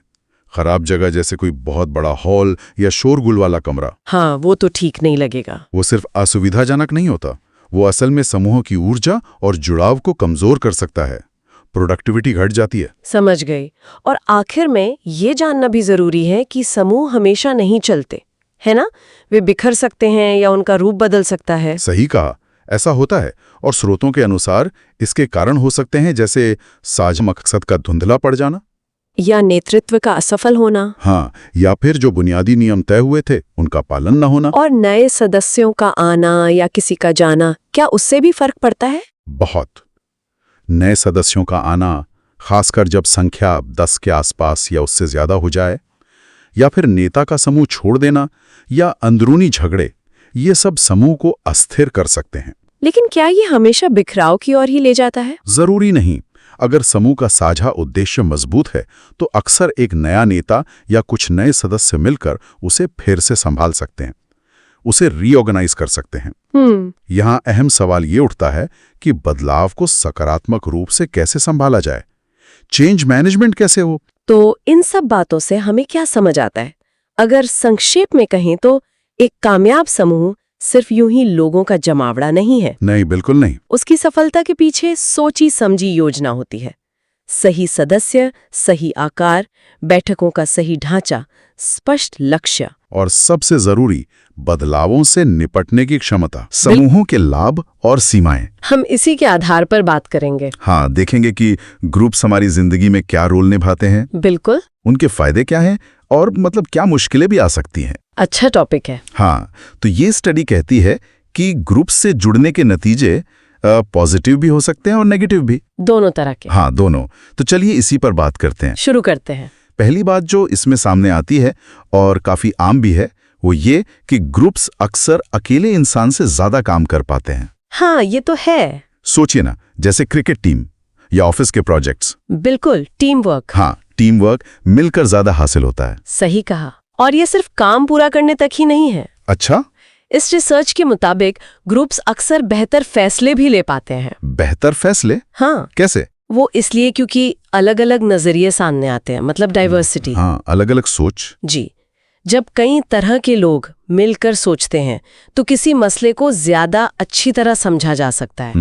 Speaker 2: खराब जगह जैसे कोई बहुत बड़ा हॉल या शोरगुल वाला कमरा,
Speaker 3: हाँ, वो तो ठीक नहीं लगेगा।
Speaker 2: वो सिर्फ असुविधाजनक नहीं होता, वो असल में समूह की ऊर्जा और जुड़ाव को कमजोर कर सकता है। प्रोडक्टिविटी घट जाती है।
Speaker 3: समझ गई। और आखिर में ये जानना भी जरूरी है कि समूह हमेशा नहीं चलते, है ना? वे बिखर सकते हैं या उनका रूप बदल सकता है।
Speaker 2: सही कहा, ऐसा होता है। और स्रोतों के अनुसार इसके कारण हो सकते हैं, जैसे साझा मकसद का धुंधला पड़ जाना।
Speaker 3: या नेतृत्व का असफल होना,
Speaker 2: हाँ, या फिर जो बुनियादी नियम तय हुए थे उनका पालन न होना।
Speaker 3: और नए सदस्यों का आना या किसी का जाना, क्या उससे भी फर्क पड़ता है?
Speaker 2: बहुत। नए सदस्यों का आना, खासकर जब संख्या 10 के आसपास या उससे ज्यादा हो जाए, या फिर नेता का समूह छोड़ देना या अंदरूनी झगड़े, ये सब समूह को अस्थिर कर सकते हैं।
Speaker 3: लेकिन क्या ये हमेशा बिखराव की ओर ही ले जाता है?
Speaker 2: जरूरी नहीं। अगर समूह का साझा उद्देश्य मजबूत है तो अक्सर एक नया नेता या कुछ नए सदस्य मिलकर उसे फिर से संभाल सकते हैं, उसे रीऑर्गेनाइज कर सकते हैं। यहाँ अहम सवाल ये उठता है कि बदलाव को सकारात्मक रूप से कैसे संभाला जाए, चेंज मैनेजमेंट कैसे हो।
Speaker 3: तो इन सब बातों से हमें क्या समझ आता है? अगर संक्षेप में कहें तो एक कामयाब समूह सिर्फ यूं ही लोगों का जमावड़ा नहीं है।
Speaker 2: नहीं, बिल्कुल नहीं।
Speaker 3: उसकी सफलता के पीछे सोची समझी योजना होती है। सही सदस्य, सही आकार, बैठकों का सही ढांचा, स्पष्ट लक्ष्य,
Speaker 2: और सबसे जरूरी, बदलावों से निपटने की क्षमता, समूहों के लाभ और सीमाएं।
Speaker 3: हम इसी के आधार पर बात करेंगे।
Speaker 2: हाँ, देखेंगे कि ग्रुप्स हमारी जिंदगी में क्या रोल निभाते हैं,
Speaker 3: बिल्कुल।
Speaker 2: उनके फायदे क्या हैं और मतलब क्या मुश्किलें भी आ सकती हैं।
Speaker 3: अच्छा टॉपिक है।
Speaker 2: हाँ, तो ये स्टडी कहती है कि ग्रुप से जुड़ने के नतीजे पॉजिटिव भी हो सकते हैं और नेगेटिव भी।
Speaker 3: दोनों तरह के।
Speaker 2: हाँ, दोनों। तो चलिए इसी पर बात करते हैं।
Speaker 3: शुरू करते हैं।
Speaker 2: पहली बात जो इसमें सामने आती है और काफी आम भी है, वो ये कि ग्रुप्स अक्सर अकेले इंसान से ज्यादा काम कर पाते हैं।
Speaker 3: हाँ, ये तो है।
Speaker 2: सोचिए ना, जैसे क्रिकेट टीम या ऑफिस के प्रोजेक्ट्स।
Speaker 3: बिल्कुल, टीम वर्क।
Speaker 2: हाँ, टीम वर्क मिलकर ज्यादा हासिल होता है।
Speaker 3: सही कहा। और ये सिर्फ काम पूरा करने तक ही नहीं है।
Speaker 2: अच्छा?
Speaker 3: इस रिसर्च के मुताबिक ग्रुप्स अक्सर बेहतर फैसले भी ले पाते हैं।
Speaker 2: बेहतर फैसले?
Speaker 3: हाँ।
Speaker 2: कैसे?
Speaker 3: वो इसलिए क्योंकि अलग अलग नजरिए सामने आते हैं, मतलब डाइवर्सिटी।
Speaker 2: हाँ, अलग अलग सोच।
Speaker 3: जी। जब कई तरह के लोग मिलकर सोचते हैं तो किसी मसले को ज्यादा अच्छी तरह समझा जा सकता है,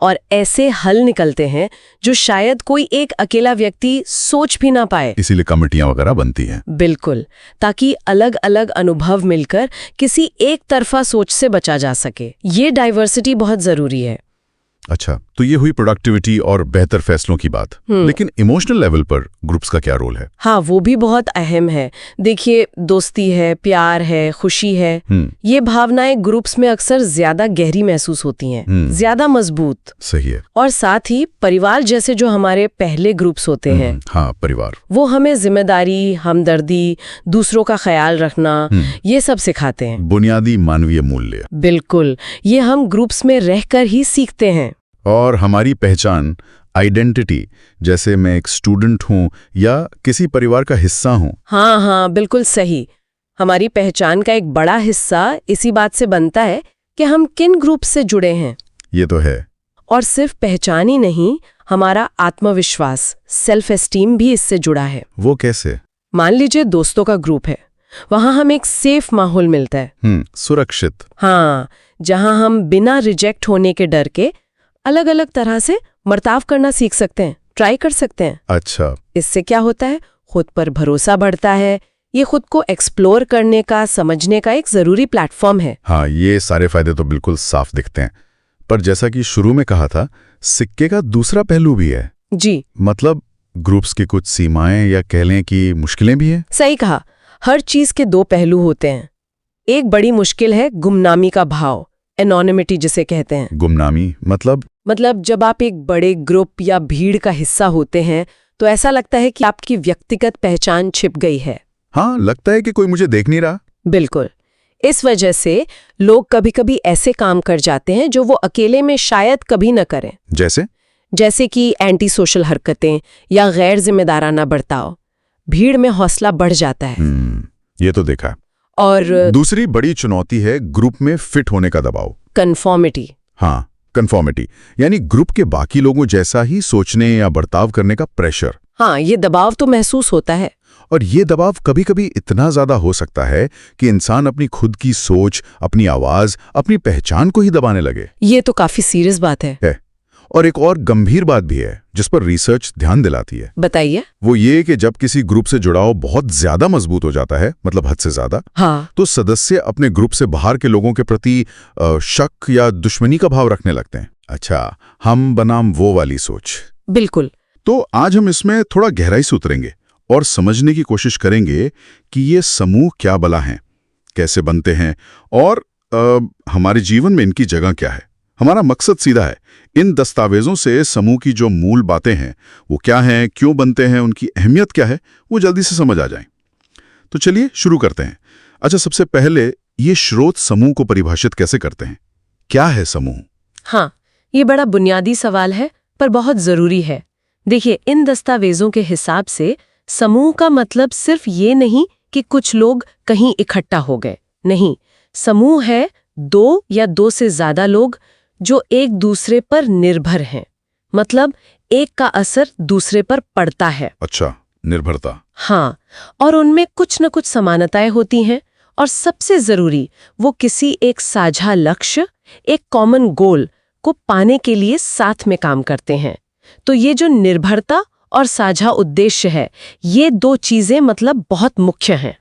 Speaker 3: और ऐसे हल निकलते हैं जो शायद कोई एक अकेला व्यक्ति सोच भी ना पाए।
Speaker 2: इसीलिए कमेटियां वगैरह बनती हैं।
Speaker 3: बिल्कुल, ताकि अलग अलग अनुभव मिलकर किसी एक तरफा सोच से बचा जा सके। ये डाइवर्सिटी बहुत जरूरी है।
Speaker 2: अच्छा, तो ये हुई प्रोडक्टिविटी और बेहतर फैसलों की बात। लेकिन इमोशनल लेवल पर ग्रुप्स का क्या रोल है?
Speaker 3: हाँ, वो भी बहुत अहम है। देखिए, दोस्ती है, प्यार है, खुशी है, ये भावनाएं ग्रुप्स में अक्सर ज्यादा गहरी महसूस होती हैं, ज्यादा मजबूत।
Speaker 2: सही है।
Speaker 3: और साथ ही परिवार जैसे जो हमारे पहले ग्रुप्स होते हैं,
Speaker 2: हाँ, परिवार,
Speaker 3: वो हमें जिम्मेदारी, हमदर्दी, दूसरों का ख्याल रखना, ये सब सिखाते हैं।
Speaker 2: बुनियादी मानवीय मूल्य।
Speaker 3: बिल्कुल, ये हम ग्रुप्स में रहकर ही सीखते हैं।
Speaker 2: और हमारी पहचान, आइडेंटिटी, जैसे मैं एक स्टूडेंट हूँ या किसी परिवार का हिस्सा हूँ।
Speaker 3: हाँ, बिल्कुल सही। हमारी पहचान का एक बड़ा हिस्सा इसी बात से बनता है कि हम किन ग्रुप से जुड़े हैं।
Speaker 2: ये तो है।
Speaker 3: और सिर्फ पहचान ही नहीं, हमारा आत्मविश्वास, सेल्फ एस्टीम भी इससे जुड़ा है।
Speaker 2: वो कैसे?
Speaker 3: मान लीजिए दोस्तों का ग्रुप है, वहां हमें एक सेफ माहौल मिलता है।
Speaker 2: सुरक्षित।
Speaker 3: हाँ, जहां हम बिना रिजेक्ट होने के डर के अलग अलग तरह से बर्ताव करना सीख सकते हैं, ट्राई कर सकते हैं।
Speaker 2: अच्छा।
Speaker 3: इससे क्या होता है? खुद पर भरोसा बढ़ता है। ये खुद को एक्सप्लोर करने का, समझने का एक जरूरी प्लेटफॉर्म है।
Speaker 2: हाँ, ये सारे फायदे तो बिल्कुल साफ दिखते हैं। पर जैसा कि शुरू में कहा था, सिक्के का दूसरा पहलू भी है।
Speaker 3: जी।
Speaker 2: मतलब ग्रुप्स की कुछ सीमाएं या कह लें कि मुश्किलें भी हैं।
Speaker 3: सही कहा। हर चीज के दो पहलू होते हैं। एक बड़ी मुश्किल है गुमनामी का भाव, एनोनिमिटी जिसे कहते हैं।
Speaker 2: गुमनामी मतलब
Speaker 3: जब आप एक बड़े ग्रुप या भीड़ का हिस्सा होते हैं तो ऐसा लगता है कि आपकी व्यक्तिगत पहचान छिप गई है।
Speaker 2: हाँ, लगता है कि कोई मुझे देख नहीं रहा।
Speaker 3: बिल्कुल। इस वजह से लोग कभी कभी ऐसे काम कर जाते हैं जो वो अकेले में शायद कभी न करें। जैसे कि एंटी सोशल हरकतें या गैर जिम्मेदाराना बर्ताव। भीड़ में हौसला बढ़ जाता है।
Speaker 2: ये तो देखा।
Speaker 3: और
Speaker 2: दूसरी बड़ी चुनौती है ग्रुप में फिट होने का दबाव,
Speaker 3: कन्फॉर्मिटी।
Speaker 2: हाँ, कन्फॉर्मिटी, यानी ग्रुप के बाकी लोगों जैसा ही सोचने या बर्ताव करने का प्रेशर।
Speaker 3: हाँ, ये दबाव तो महसूस होता है।
Speaker 2: और ये दबाव कभी-कभी इतना ज्यादा हो सकता है कि इंसान अपनी खुद की सोच, अपनी आवाज, अपनी पहचान को ही दबाने लगे।
Speaker 3: ये तो काफी सीरियस बात है।
Speaker 2: और एक और गंभीर बात भी है जिस पर रिसर्च ध्यान दिलाती है।
Speaker 3: बताइए।
Speaker 2: वो ये कि जब किसी ग्रुप से जुड़ाव बहुत ज्यादा मजबूत हो जाता है, मतलब हद से ज्यादा,
Speaker 3: हाँ,
Speaker 2: तो सदस्य अपने ग्रुप से बाहर के लोगों के प्रति शक या दुश्मनी का भाव रखने लगते हैं। अच्छा, हम बनाम वो वाली सोच।
Speaker 3: बिल्कुल।
Speaker 2: तो आज हम इसमें थोड़ा गहराई से उतरेंगे और समझने की कोशिश करेंगे कि ये समूह क्या भला हैं, कैसे बनते हैं और हमारे जीवन में इनकी जगह क्या है। हमारा मकसद सीधा है, इन दस्तावेजों से समूह की जो मूल बातें हैं वो क्या हैं, क्यों बनते हैं, उनकी अहमियत क्या है, वो जल्दी से समझ आ जाए। तो चलिए शुरू करते हैं। अच्छा, सबसे पहले ये स्रोत समूह को परिभाषित कैसे करते हैं? क्या है समूह?
Speaker 3: हाँ, ये बड़ा बुनियादी सवाल है पर बहुत जरूरी है। देखिए, इन दस्तावेजों के हिसाब से समूह का मतलब सिर्फ ये नहीं कि कुछ लोग कहीं इकट्ठा हो गए। नहीं, समूह है दो या दो से ज्यादा लोग जो एक दूसरे पर निर्भर हैं। मतलब एक का असर दूसरे पर पड़ता है।
Speaker 2: अच्छा, निर्भरता।
Speaker 3: हाँ, और उनमें कुछ न कुछ समानताएं होती हैं और सबसे जरूरी, वो किसी एक साझा लक्ष्य, एक कॉमन गोल को पाने के लिए साथ में काम करते हैं। तो ये जो निर्भरता और साझा उद्देश्य है, ये दो चीजें मतलब बहुत मुख्य हैं।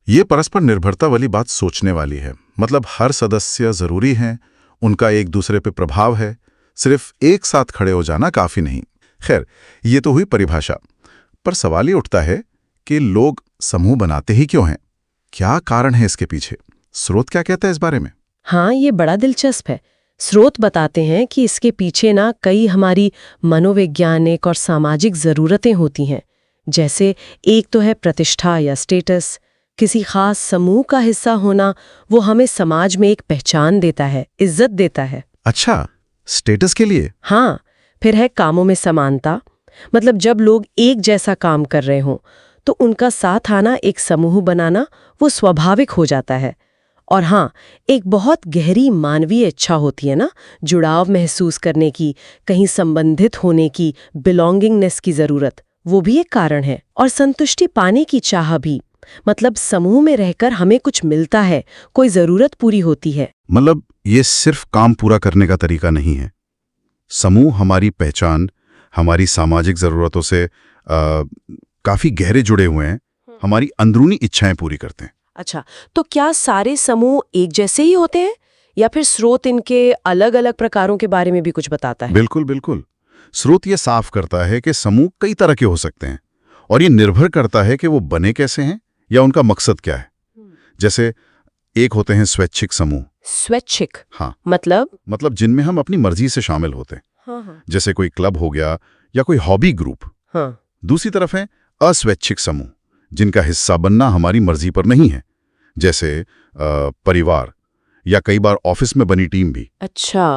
Speaker 2: ये परस्पर निर्भरता वाली बात सोचने वाली है। मतलब हर सदस्य जरूरी है, उनका एक दूसरे पे प्रभाव है, सिर्फ एक साथ खड़े हो जाना काफी नहीं। खैर, ये तो हुई परिभाषा, पर सवाल ये उठता है कि लोग समूह बनाते ही क्यों हैं? क्या कारण है इसके पीछे? स्रोत क्या कहता है इस बारे में?
Speaker 3: हाँ, ये बड़ा दिलचस्प है। स्रोत बताते हैं कि इसके पीछे ना कई हमारी मनोवैज्ञानिक और सामाजिक जरूरतें होती हैं। जैसे एक तो है प्रतिष्ठा या स्टेटस, किसी खास समूह का हिस्सा होना, वो हमें समाज में एक पहचान देता है, इज्जत देता है।
Speaker 2: अच्छा, स्टेटस के लिए?
Speaker 3: हाँ, फिर है कामों में समानता। मतलब जब लोग एक जैसा काम कर रहे हों तो उनका साथ आना, एक समूह बनाना, वो स्वाभाविक हो जाता है। और हाँ, एक बहुत गहरी मानवीय इच्छा होती है ना, जुड़ाव महसूस करने की, कहीं संबंधित होने की, बिलोंगिंगनेस की जरूरत, वो भी एक कारण है। और संतुष्टि पाने की चाह भी। मतलब समूह में रहकर हमें कुछ मिलता है, कोई जरूरत पूरी होती है।
Speaker 2: मतलब ये सिर्फ काम पूरा करने का तरीका नहीं है। समूह हमारी पहचान, हमारी सामाजिक जरूरतों से काफी गहरे जुड़े हुए हैं, हमारी अंदरूनी इच्छाएं पूरी करते हैं।
Speaker 3: अच्छा, तो क्या सारे समूह एक जैसे ही होते हैं या फिर स्रोत इनके अलग अलग प्रकारों के बारे में भी कुछ बताता है?
Speaker 2: बिल्कुल बिल्कुल। स्रोत ये साफ करता है कि समूह कई तरह के हो सकते हैं और ये निर्भर करता है कि वो बने कैसे हैं या उनका मकसद क्या है। जैसे एक होते हैं स्वैच्छिक समूह।
Speaker 3: स्वैच्छिक?
Speaker 2: हाँ,
Speaker 3: मतलब
Speaker 2: जिनमें हम अपनी मर्जी से शामिल होते हैं।
Speaker 3: हाँ।
Speaker 2: जैसे कोई क्लब हो गया या कोई हॉबी ग्रुप।
Speaker 3: हाँ।
Speaker 2: दूसरी तरफ है अस्वैच्छिक समूह, जिनका हिस्सा बनना हमारी मर्जी पर नहीं है। जैसे परिवार या कई बार ऑफिस में बनी टीम भी।
Speaker 3: अच्छा,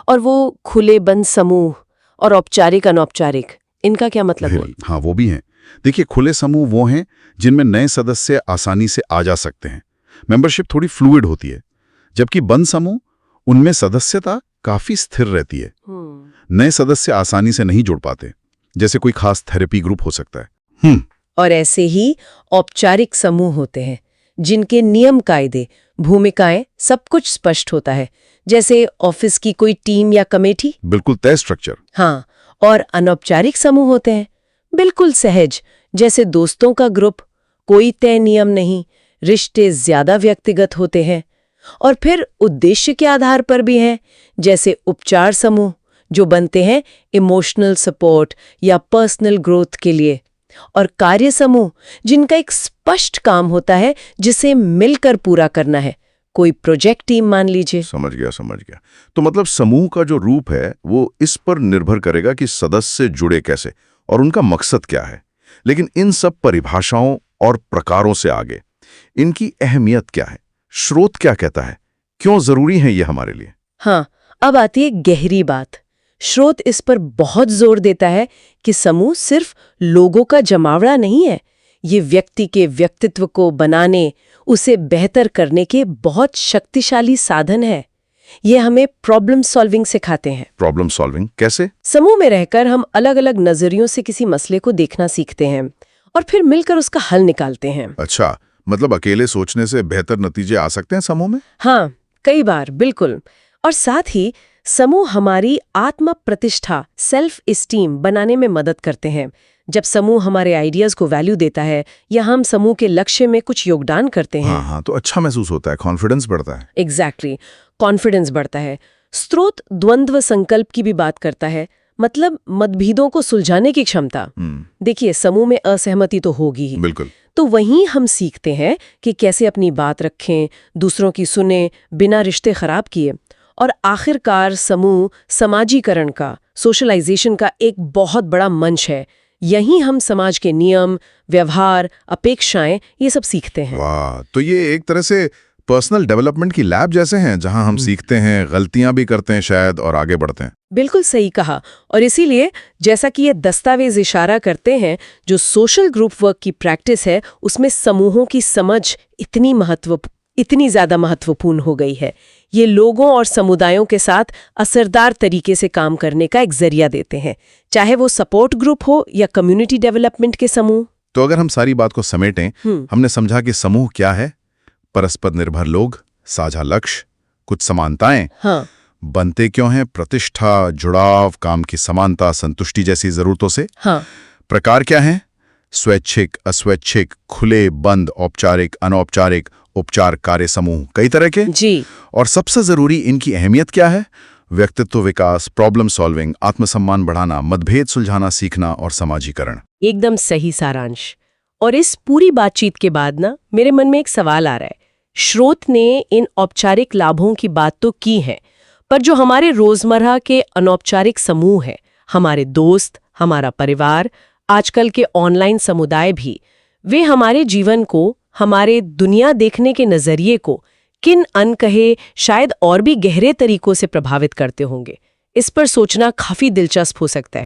Speaker 3: और वो खुले बंद समूह और औपचारिक अनौपचारिक, इनका क्या मतलब हुआ?
Speaker 2: हाँ, वो भी हैं। देखिए, खुले समूह वो हैं जिनमें नए सदस्य आसानी से आ जा सकते हैं, मेंबरशिप थोड़ी फ्लूइड होती है। जबकि बंद समूह, उनमें सदस्यता काफी स्थिर रहती है, नए सदस्य आसानी से नहीं जुड़ पाते। जैसे कोई खास थेरेपी ग्रुप हो सकता है।
Speaker 3: और ऐसे ही औपचारिक समूह होते हैं जिनके नियम कायदे, भूमिकाएं, सब कुछ स्पष्ट होता है। जैसे ऑफिस की कोई टीम या कमेटी।
Speaker 2: बिल्कुल तय स्ट्रक्चर।
Speaker 3: हाँ, और अनौपचारिक समूह होते हैं बिल्कुल सहज, जैसे दोस्तों का ग्रुप, कोई तय नियम नहीं, रिश्ते ज्यादा व्यक्तिगत होते हैं। और फिर उद्देश्य के आधार पर भी हैं, जैसे उपचार समूह जो बनते हैं इमोशनल सपोर्ट या पर्सनल ग्रोथ के लिए, और कार्य समूह जिनका एक स्पष्ट काम होता है जिसे मिलकर पूरा करना है, कोई प्रोजेक्ट टीम मान लीजिए।
Speaker 2: समझ गया। तो मतलब समूह का जो रूप है वो इस पर निर्भर करेगा कि सदस्य जुड़े कैसे और उनका मकसद क्या है। लेकिन इन सब परिभाषाओं और प्रकारों से आगे इनकी अहमियत क्या है? स्रोत क्या कहता है? क्यों जरूरी है ये हमारे लिए?
Speaker 3: हाँ, अब आती है गहरी बात। स्रोत इस पर बहुत जोर देता है कि समूह सिर्फ लोगों का जमावड़ा नहीं है, ये व्यक्ति के व्यक्तित्व को बनाने, उसे बेहतर करने के बहुत शक्तिशाली साधन है। ये हमें प्रॉब्लम सॉल्विंग सिखाते हैं।
Speaker 2: प्रॉब्लम सॉल्विंग कैसे?
Speaker 3: समूह में रहकर हम अलग अलग नजरियों से किसी मसले को देखना सीखते हैं और फिर मिलकर उसका हल निकालते हैं।
Speaker 2: अच्छा, मतलब अकेले सोचने से बेहतर नतीजे आ सकते हैं समूह में?
Speaker 3: हाँ, कई बार, बिल्कुल। और साथ ही समूह हमारी आत्म प्रतिष्ठा, सेल्फ इस्टीम बनाने में मदद करते हैं। जब समूह हमारे आइडियाज को वैल्यू देता है या हम समूह के लक्ष्य में कुछ योगदान करते हैं,
Speaker 2: हाँ, तो अच्छा महसूस होता है, कॉन्फिडेंस बढ़ता है।
Speaker 3: एग्जैक्टली, कॉन्फिडेंस बढ़ता है। स्रोत द्वंद्व संकल्प की भी बात करता है। मतलब मतभेदों को सुलझाने की क्षमता। देखिए, समूह में असहमति तो होगी ही,
Speaker 2: बिल्कुल।
Speaker 3: तो वहीं हम सीखते हैं कि कैसे अपनी बात रखें, दूसरों की सुने, बिना रिश्ते खराब किए। और आखिरकार समूह समाजीकरण का, सोशलाइजेशन का एक बहुत बड़ा मंच है। यहीं हम समाज के नियम, व्यवहार, अपेक्षाएं ये सब सीखते हैं।
Speaker 2: वाह, तो ये एक तरह से पर्सनल डेवलपमेंट की लैब जैसे हैं, जहां हम सीखते हैं, गलतियां भी करते हैं शायद, और आगे बढ़ते हैं।
Speaker 3: बिल्कुल सही कहा। और इसीलिए जैसा कि ये दस्तावेज इशारा करते हैं, जो सोशल ग्रुप वर्क की प्रैक्टिस है, उसमें समूहों की समझ इतनी ज्यादा महत्वपूर्ण हो गई है। ये लोगों और समुदायों के साथ असरदार तरीके से काम करने का एक जरिया देते हैं, चाहे वो सपोर्ट ग्रुप हो या कम्युनिटी डेवलपमेंट के समूह।
Speaker 2: तो अगर हम सारी बात को समेटें, हमने समझा कि समूह क्या है। परस्पर निर्भर लोग, साझा लक्ष्य, कुछ समानताएं।
Speaker 3: हाँ,
Speaker 2: बनते क्यों हैं? प्रतिष्ठा, जुड़ाव, काम की समानता, संतुष्टि जैसी जरूरतों से।
Speaker 3: हाँ,
Speaker 2: प्रकार क्या हैं? स्वैच्छिक, अस्वैच्छिक, खुले, बंद, औपचारिक, अनौपचारिक, उपचार कार्य समूह, कई तरह के।
Speaker 3: जी।
Speaker 2: और सबसे जरूरी, इनकी अहमियत क्या है? व्यक्तित्व विकास, प्रॉब्लम सॉल्विंग, आत्मसम्मान बढ़ाना, मतभेद सुलझाना सीखना और समाजीकरण।
Speaker 3: एकदम सही सारांश। और इस पूरी बातचीत के बाद ना मेरे मन में एक सवाल आ रहा है। स्रोत ने इन औपचारिक लाभों की बात तो की है, पर जो हमारे रोजमर्रा के अनौपचारिक समूह हैं, हमारे दोस्त, हमारा परिवार, आजकल के ऑनलाइन समुदाय भी, वे हमारे जीवन को, हमारे दुनिया देखने के नजरिए को किन अनकहे, शायद और भी गहरे तरीकों से प्रभावित करते होंगे। इस पर सोचना काफी दिलचस्प हो सकता है।